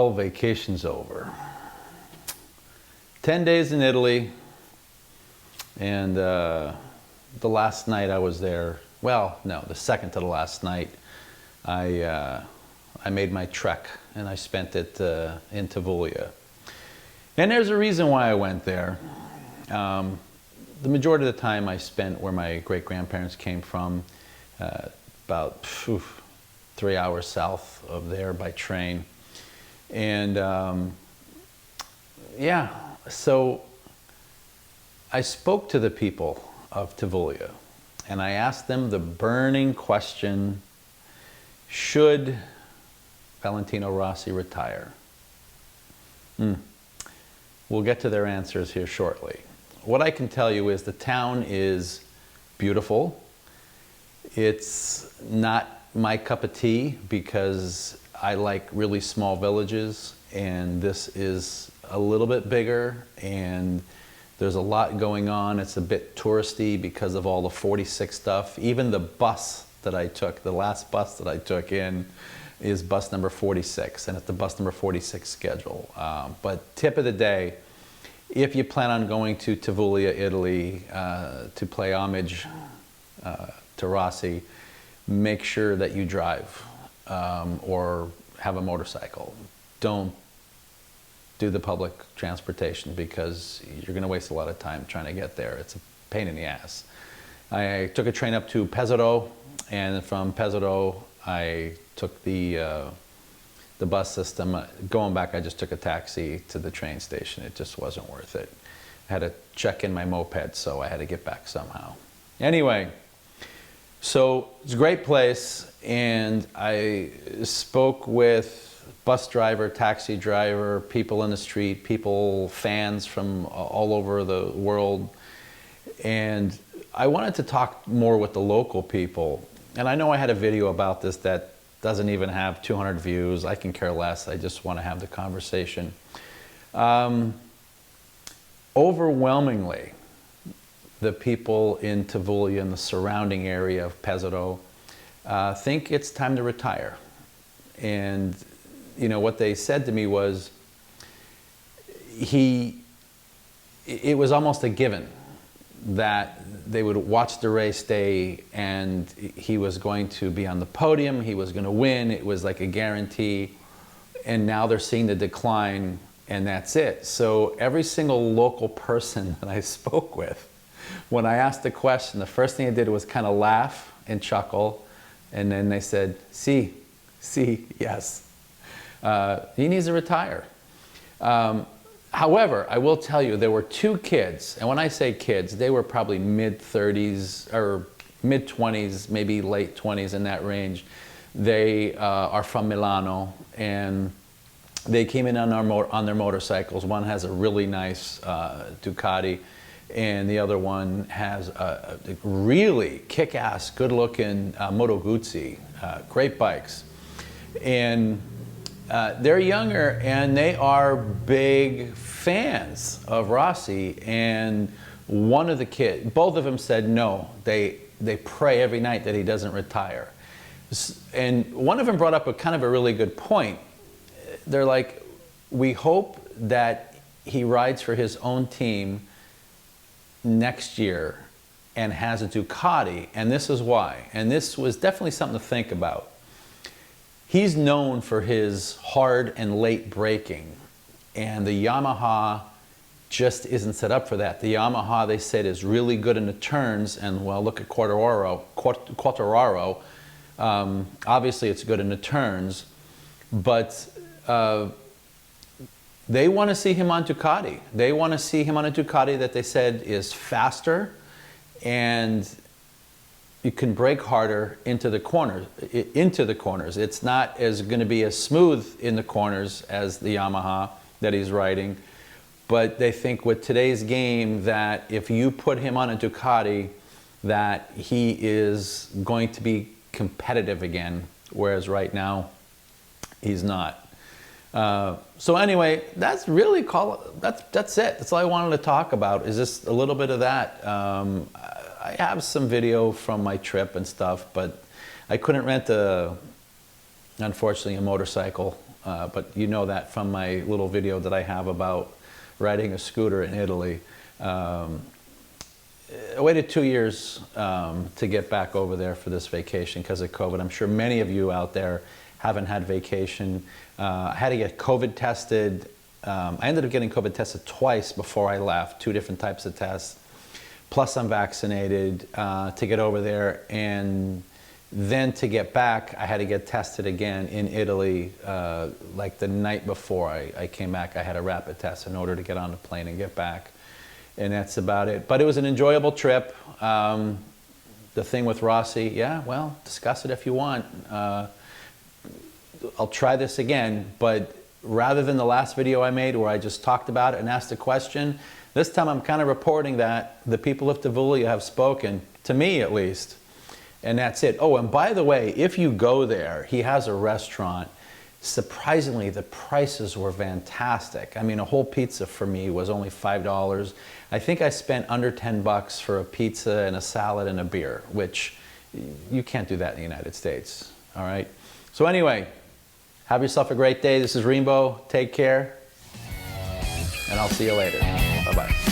Well, vacation's over. 10 days in Italy, and the last night I was there, well, no, the second to the last night, I made my trek, and I spent it in Tavullia. And there's a reason why I went there. The majority of the time I spent where my great-grandparents came from, about 3 hours south of there by train. And yeah, so I spoke to the people of Tavullia, and I asked them the burning question: should Valentino Rossi retire? We'll get to their answers here shortly. What I can tell you is the town is beautiful. It's not my cup of tea because I like really small villages, and this is a little bit bigger, and there's a lot going on. It's a bit touristy because of all the 46 stuff. Even the bus that I took, the last bus that I took in, is bus number 46, and it's the bus number 46 schedule. But tip of the day, if you plan on going to Tavullia, Italy, to play homage to Rossi, make sure that you drive or have a motorcycle. Don't do the public transportation because you're going to waste a lot of time trying to get there. It's a pain in the ass. I took a train up to Pesaro, and from Pesaro I took the bus system. Going back, I just took a taxi to the train station. It just wasn't worth it. I had to check in my moped, so I had to get back somehow. Anyway, so it's a great place, and I spoke with bus driver, taxi driver, people in the street, people, fans from all over the world, and I wanted to talk more with the local people. And I know I had a video about this that doesn't even have 200 views. I can care less. I just want to have the conversation. Overwhelmingly, the people in Tavullia and the surrounding area of Pesaro think it's time to retire. And you know what they said to me was, it was almost a given that they would watch the race day and he was going to be on the podium, he was going to win, it was like a guarantee, and now they're seeing the decline, and that's it. So every single local person that I spoke with, when I asked the question, the first thing they did was kind of laugh and chuckle, and then they said, sí, yes. He needs to retire. However, I will tell you, there were two kids, and when I say kids, they were probably mid-30s or mid-20s, maybe late 20s, in that range. They are from Milano, and they came in on their motorcycles. One has a really nice Ducati, and the other one has a really kick-ass, good-looking Moto Guzzi, great bikes. And they're younger, and they are big fans of Rossi. And one of the kids, both of them said no. They pray every night that he doesn't retire. And one of them brought up a kind of a really good point. They're like, we hope that he rides for his own team next year and has a Ducati, and this is why. And this was definitely something to think about. He's known for his hard and late braking, and the Yamaha just isn't set up for that. The Yamaha, they said, is really good in the turns, and well, look at Quartararo. Obviously it's good in the turns, but they want to see him on Ducati. They want to see him on a Ducati that they said is faster, and you can brake harder into the corners. It's not going to be as smooth in the corners as the Yamaha that he's riding, but they think with today's game that if you put him on a Ducati, that he is going to be competitive again, whereas right now he's not. So anyway, that's really that's it. That's all I wanted to talk about, is just a little bit of that. I have some video from my trip and stuff, but I couldn't rent unfortunately, a motorcycle but you know that from my little video that I have about riding a scooter in Italy. I waited 2 years to get back over there for this vacation because of COVID. I'm sure many of you out there haven't had vacation. I had to get COVID tested. I ended up getting COVID tested twice before I left, 2 different types of tests. Plus I'm vaccinated to get over there, and then to get back, I had to get tested again in Italy. Like the night before I came back, I had a rapid test in order to get on the plane and get back. And that's about it. But it was an enjoyable trip. The thing with Rossi, yeah, well, discuss it if you want. I'll try this again, but rather than the last video I made where I just talked about it and asked a question, this time I'm kind of reporting that the people of Tavullia have spoken, to me at least, and that's it. Oh, and by the way, if you go there, he has a restaurant. Surprisingly, the prices were fantastic. I mean, a whole pizza for me was only $5. I think I spent under 10 bucks for a pizza and a salad and a beer, which you can't do that in the United States, all right? So anyway, have yourself a great day. This is Rainbow. Take care, and I'll see you later. Bye-bye.